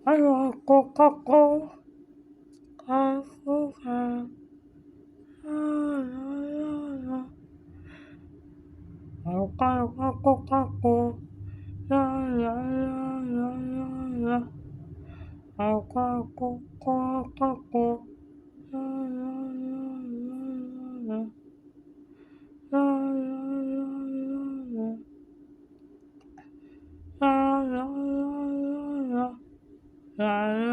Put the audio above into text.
I want Coca-Cola, Coca-Cola, I want Coca-Cola, yeah, yeah, yeah, yeah, yeah, I want Coca-Cola, yeah, yeah, yeah, yeah, yeah, yeah, yeah, yeah, yeah, yeah, yeah, yeah,